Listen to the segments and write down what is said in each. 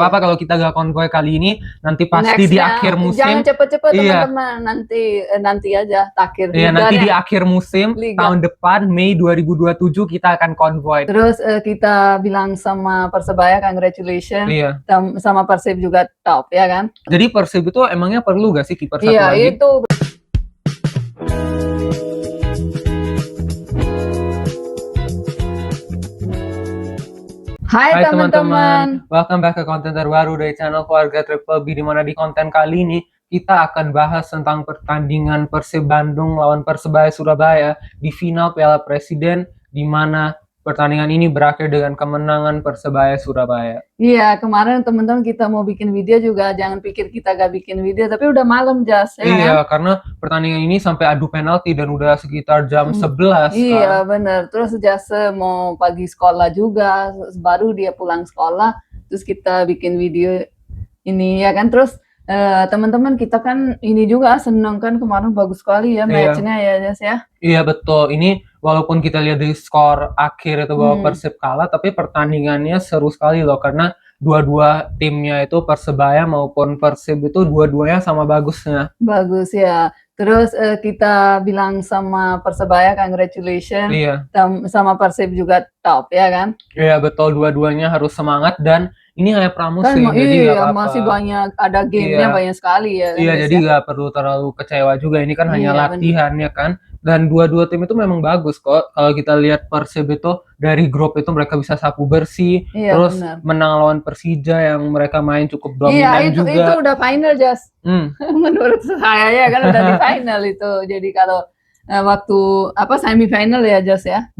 Apa kalau kita gak konvoy kali ini, nanti pasti di Nextnya, akhir musim. jangan cepet-cepet Iya. teman-teman, nanti aja akhir Iya, nanti di liganya. akhir musim Liga. tahun depan Mei 2027 kita akan konvoy. Terus kita bilang sama Persebaya congratulations. Iya. Sama Persib juga top ya kan. Jadi Persib itu emangnya perlu gak sih kiper satu Iya, lagi? itu. Hai teman-teman. Welcome back ke konten terbaru dari channel Keluarga Triple B, di mana di konten kali ini kita akan bahas tentang pertandingan Persib Bandung lawan Persebaya Surabaya di final Piala Presiden, di mana pertandingan ini berakhir dengan kemenangan Persebaya Surabaya. Iya, kemarin teman-teman kita mau bikin video juga, jangan pikir kita gak bikin video, tapi udah malam Jas. Ya Iya, kan? karena pertandingan ini sampai adu penalti dan udah sekitar jam 11 Iya, kan. bener. Terus Jas mau pagi sekolah juga, baru dia pulang sekolah, terus kita bikin video ini ya kan. Terus teman-teman kita kan ini juga seneng kan, kemarin bagus sekali ya matchnya ya Jas ya. Iya betul, ini walaupun kita lihat di skor akhir itu bahwa Persib kalah, tapi pertandingannya seru sekali loh, karena dua-dua timnya itu Persebaya maupun Persib itu dua-duanya sama bagusnya. Bagus ya. Terus kita bilang sama Persebaya congratulations. Iya. Sama Persib juga top ya kan. Iya betul, dua-duanya harus semangat, dan ini hanya pramusim, kan, jadi iya, gak apa-apa. masih banyak, ada gamenya banyak sekali ya. Iya, jadi gak perlu terlalu kecewa juga, ini kan hanya latihan ya kan. Dan dua-dua tim itu memang bagus kok. Kalau kita lihat Persib itu dari grup itu mereka bisa sapu bersih, terus menang lawan Persija yang mereka main cukup dominan juga. Iya, itu udah final Jas. Menurut saya ya kan udah di final itu. Jadi kalau waktu semifinal ya Jas ya.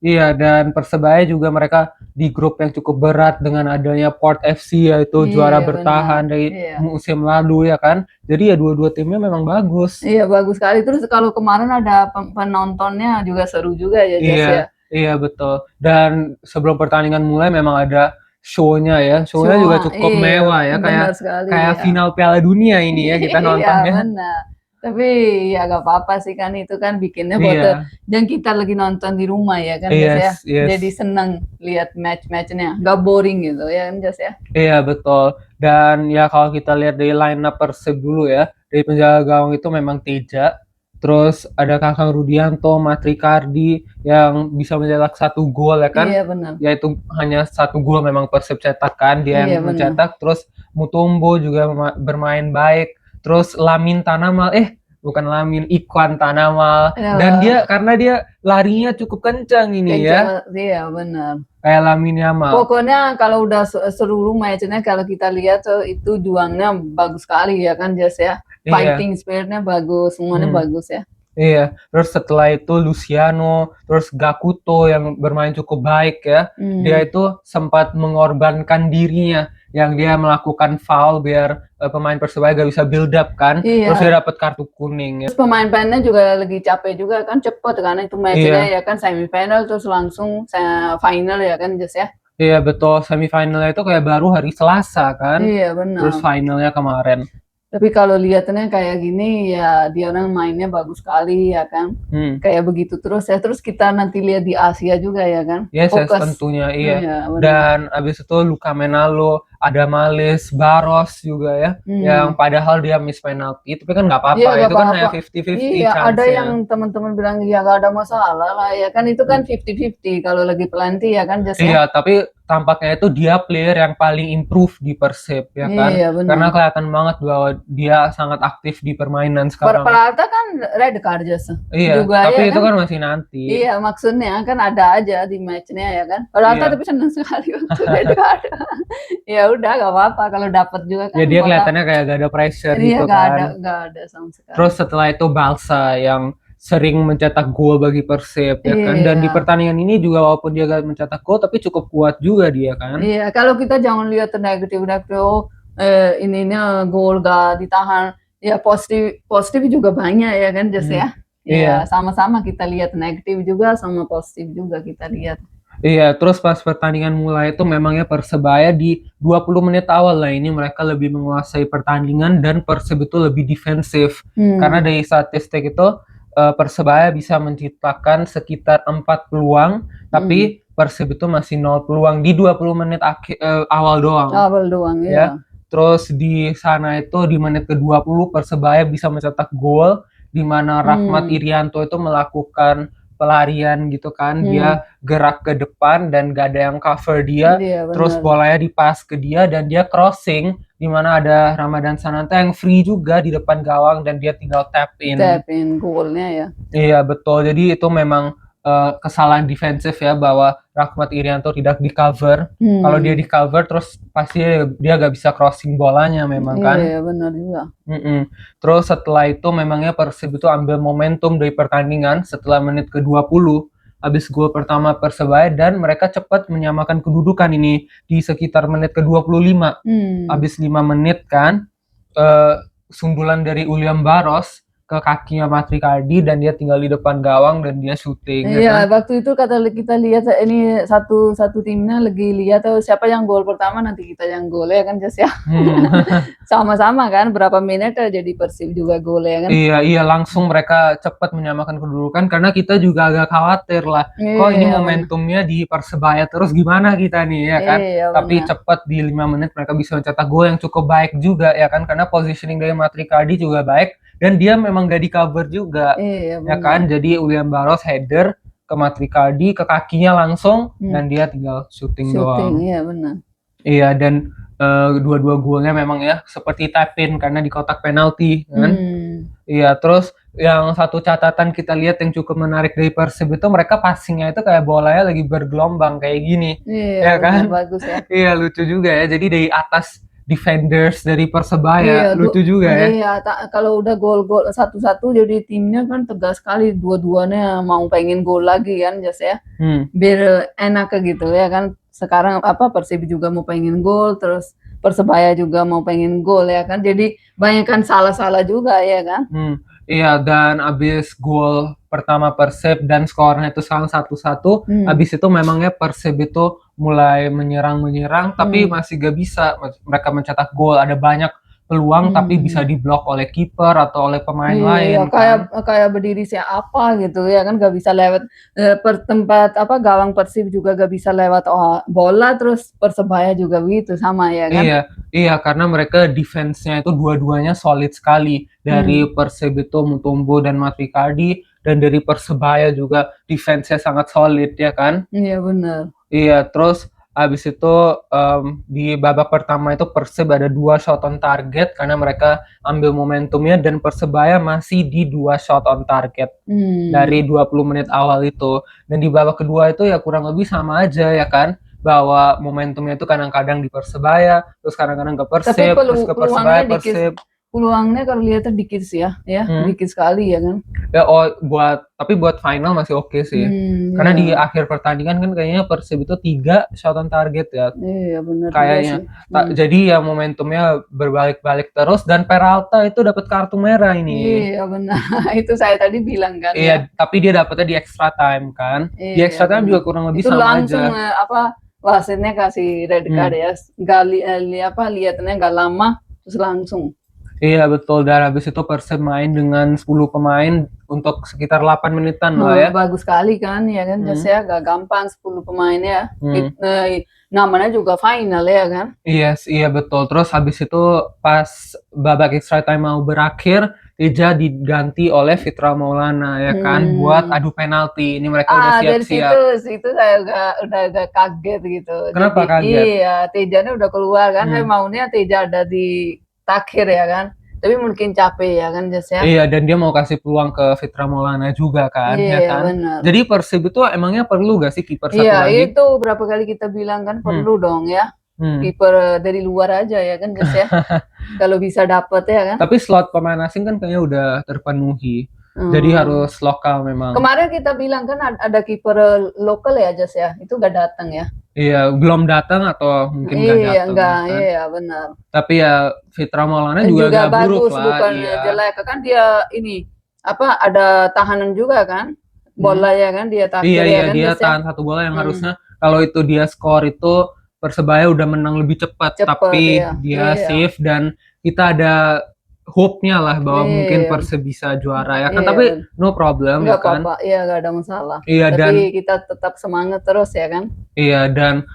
Iya, dan Persebaya juga mereka di grup yang cukup berat dengan adanya Port FC, yaitu juara bertahan dari musim lalu ya kan. Jadi ya dua-dua timnya memang bagus. Iya, bagus sekali. Terus kalau kemarin ada penontonnya juga seru juga ya Jas ya. Iya betul. Dan sebelum pertandingan mulai memang ada show-nya ya. Show-nya juga cukup mewah ya, kayak final Piala Dunia ini ya kita nontonnya. Iya, benar. Tapi ya gak apa-apa sih kan, itu kan bikinnya buat dan kita lagi nonton di rumah ya kan Jas ya. Jadi seneng lihat match-matchnya, gak boring gitu ya kan Jas ya. Iya betul. Dan ya kalau kita lihat dari line up Persib dulu ya, dari penjaga gawang itu memang Teja, terus ada Kakang Rudianto, Matrikardi yang bisa mencetak 1 gol ya kan. Iya benar. Yaitu hanya 1 gol memang Persib cetak kan, dia yang mencetak. Terus Mutombo juga bermain baik. Terus Ikwan Tanamal, dan dia karena dia larinya cukup kencang ini ya. Iya benar. Kayak Lamine Yamal. Pokoknya kalau udah seluruh matchnya kalau kita lihat itu juangnya bagus sekali ya kan Jas ya. Fighting spiritnya bagus, semuanya bagus ya. Iya, terus setelah itu Luciano, terus Gakuto yang bermain cukup baik ya. Dia itu sempat mengorbankan dirinya, yang dia melakukan foul biar pemain Persebaya gak bisa build up kan. Terus dia dapat kartu kuning ya. Terus pemain-pemainnya juga lagi capek juga kan, cepet karena itu matchnya ya kan semifinal terus langsung final ya kan Jas ya. Iya betul, semifinalnya itu kayak baru hari Selasa kan. Iya benar. Terus finalnya kemarin. Tapi kalau lihatnya kayak gini ya dia orang mainnya bagus sekali ya kan. Kayak begitu terus ya. Terus kita nanti lihat di Asia juga ya kan. Yes, tentunya iya. Dan abis itu Luka Menalo, ada Malis, Baros juga ya, yang padahal dia miss penalti, tapi kan nggak apa-apa, itu kan hanya 50-50 chance. Ada yang teman-teman bilang ya gak ada masalah lah ya kan, itu kan 50-50 kalau lagi pelanti ya kan Jas. Iya, tapi tampaknya itu dia player yang paling improve di Persib ya kan, karena kelihatan banget bahwa dia sangat aktif di permainan sekarang. Peralta kan red card Jas. Iya, juga, tapi ya, itu kan masih nanti. Iya, maksudnya kan ada aja di matchnya ya kan. Peralta tapi senang sekali waktu red card. Ya udah gak apa-apa kalau dapat juga kan. Ya dia kelihatannya kayak gak ada pressure gitu kan. Gak ada sama sekali. Terus setelah itu Balsa yang sering mencetak gol bagi Persib ya kan. Dan di pertandingan ini juga walaupun dia gak mencetak gol tapi cukup kuat juga dia kan. Iya, kalau kita jangan lihat negatif ininya gol gak ditahan. Ya positif juga banyak ya kan Jas ya. Iya, sama-sama kita lihat negatif juga sama positif juga kita lihat. Iya, terus pas pertandingan mulai itu memangnya Persebaya di 20 menit awal lah ini mereka lebih menguasai pertandingan dan Persib itu lebih defensif. Karena dari statistik itu Persebaya bisa menciptakan sekitar 4 peluang, tapi Persib itu masih 0 peluang di 20 menit awal doang. Awal doang Ya. ya. Terus di sana itu di menit ke-20 Persebaya bisa mencetak gol di mana Rahmat Irianto itu melakukan pelarian gitu kan. Dia gerak ke depan dan gak ada yang cover dia. Iya, Terus benar. bolanya dipas ke dia dan dia crossing di mana ada Ramadan Sananta yang free juga di depan gawang dan dia tinggal tap in. Tapin golnya ya. Iya betul. Jadi itu memang kesalahan defensif ya bahwa Rahmat Irianto tidak di cover. Kalau dia di cover terus pasti dia gak bisa crossing bolanya memang kan. Iya, benar juga. Terus setelah itu memangnya Persib itu ambil momentum dari pertandingan setelah menit ke-20 habis gol pertama Persebaya dan mereka cepat menyamakan kedudukan ini di sekitar menit ke-25. Habis 5 menit kan sundulan dari William Barros ke kakinya Matrikardi dan dia tinggal di depan gawang dan dia syuting. Iya, waktu itu kita lihat ini satu timnya lagi lihat siapa yang gol pertama nanti kita yang gol ya kan Jas ya. Sama-sama kan berapa menit jadi Persib juga gol ya kan. Iya langsung mereka cepat menyamakan kedudukan karena kita juga agak khawatir lah. Kok ini momentumnya di Persebaya terus gimana kita nih ya kan. Tapi cepat di 5 menit mereka bisa mencetak gol yang cukup baik juga ya kan karena positioning dari Matrikardi juga baik. Dan dia memang gak di cover juga, ya kan? Jadi William Barros header ke Matrikardi, ke kakinya langsung, dan dia tinggal shooting doang. Iya benar. Iya dan dua-dua golnya memang ya seperti tap-in karena di kotak penalti, kan? Iya terus yang satu catatan kita lihat yang cukup menarik dari Persib itu mereka passingnya itu kayak bolanya lagi bergelombang kayak gini, ya kan? Bagus ya. Iya lucu juga ya. Jadi dari atas defenders dari Persebaya lucu juga ya. Iya, kalau udah gol-gol satu-satu jadi timnya kan tegas sekali dua-duanya mau pengen gol lagi kan Jas ya. Biar enak gitu ya kan. Sekarang Persib juga mau pengen gol terus Persebaya juga mau pengen gol ya kan. Jadi banyak kan salah-salah juga ya kan. Iya dan abis gol pertama Persib dan skornya itu sekarang 1-1 abis itu memangnya Persib itu mulai menyerang tapi masih gak bisa mereka mencetak gol, ada banyak peluang tapi bisa diblok oleh kiper atau oleh pemain lain kayak berdiri siapa gitu ya kan gak bisa lewat tempat gawang Persib juga gak bisa lewat bola terus Persebaya juga begitu sama ya kan. Iya karena mereka defense-nya itu dua-duanya solid sekali dari Persib itu Mutombo dan Matrikardi dan dari Persebaya juga defense-nya sangat solid ya kan. Iya benar. Iya terus habis itu di babak pertama itu Persib ada 2 shot on target karena mereka ambil momentumnya dan Persebaya masih di 2 shot on target dari 20 menit awal itu. Dan di babak kedua itu ya kurang lebih sama aja ya kan, bahwa momentumnya itu kadang-kadang di Persebaya, terus kadang-kadang ke Persib, terus ke Persebaya Persib. Peluangnya kalau lihatnya dikit sih ya, dikit sekali ya kan. Ya tapi buat final masih oke sih. Karena di akhir pertandingan kan kayaknya Persib itu 3 shot on target ya. Iya benar. Kayaknya. Jadi ya momentumnya berbalik-balik terus dan Peralta itu dapat kartu merah ini. Iya benar. Itu saya tadi bilang kan. Iya, tapi dia dapatnya di extra time kan. Di extra time juga kurang lebih itu sama langsung, aja. wasitnya kasih red card ya. Lihatnya nggak lama terus langsung. Iya betul, dan habis itu Persib main dengan 10 pemain untuk sekitar 8 menitan lah ya. Bagus sekali kan ya kan, ya gak gampang 10 pemain ya. Namanya juga final ya kan. Iya betul. Terus habis itu pas babak extra time mau berakhir, Teja diganti oleh Fitra Maulana ya kan buat adu penalti. Ini mereka udah siap-siap. Dari situ saya udah agak kaget gitu. Kenapa kaget? Iya, Tejanya udah keluar kan. Saya maunya Teja ada di takhir ya kan, tapi mungkin capek ya kan Jas ya. Iya dan dia mau kasih peluang ke Fitra Maulana juga kan, ya kan. Bener. Jadi Persib itu emangnya perlu gak sih kiper satu lagi? Iya itu berapa kali kita bilang kan perlu dong ya, kiper dari luar aja ya kan Jas ya. Kalau bisa dapet ya kan. Tapi slot pemain asing kan kayaknya udah terpenuhi. Jadi harus lokal memang. Kemarin kita bilang kan ada kiper lokal ya Jas ya, itu gak datang ya. Iya, belum datang atau mungkin gak datang. Iya benar. Tapi ya Fitra Maulana juga gak buruk lah. Bukan jelek kan dia ini ada tahanan juga kan, bola ya kan dia tahan. Iya dia tahan satu bola yang harusnya kalau itu dia skor itu Persebaya udah menang lebih cepat tapi dia save dan kita ada hope-nya lah bahwa mungkin Iya. Persib bisa juara ya kan. Iya, Tapi no problem ya nggak kan. apa-apa, iya nggak ada masalah. Iya dan Tapi kita tetap semangat terus ya kan.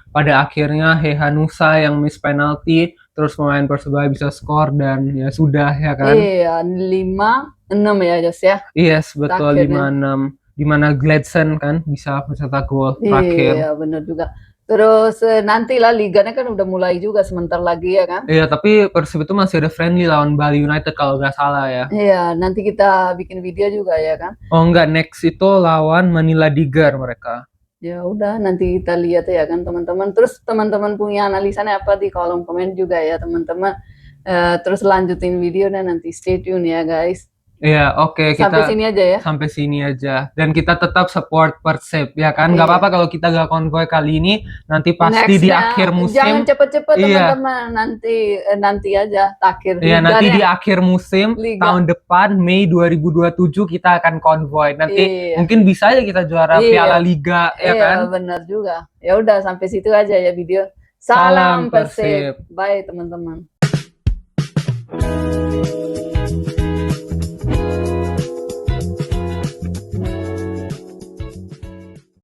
pada akhirnya Hehanusa yang miss penalti, terus pemain Persebaya bisa skor dan ya sudah ya kan. Iya, 5-6 ya Jos ya. Yes, betul Akhirnya. 5-6. Di mana Gladson kan bisa mencetak gol terakhir. Iya, bener juga. Terus nanti lah liganya kan udah mulai juga sebentar lagi ya kan. Iya, tapi Persib itu masih ada friendly lawan Bali United kalau nggak salah ya. Iya, nanti kita bikin video juga ya kan. Oh enggak, next itu lawan Manila Digar mereka. Ya udah, nanti kita lihat ya kan teman-teman. Terus teman-teman punya analisanya apa di kolom komen juga ya teman-teman. Terus lanjutin video dan nanti stay tune ya guys. Iya, oke, Sampai sini aja ya. sampai sini aja. Dan kita tetap support Persib ya kan. Nggak Iya. apa-apa kalau kita nggak konvoy kali ini, nanti pasti di Nextnya, akhir musim. jangan cepet-cepet Iya. teman-teman. Nanti aja akhir Iya, nanti di liganya. akhir musim Liga. tahun depan Mei 2027 kita akan konvoy. Nanti Iya. mungkin bisa aja kita juara Iya. Piala Liga ya kan. Iya, benar juga. Ya udah sampai situ aja ya video. Salam Salam Persib. Persib. Bye teman-teman.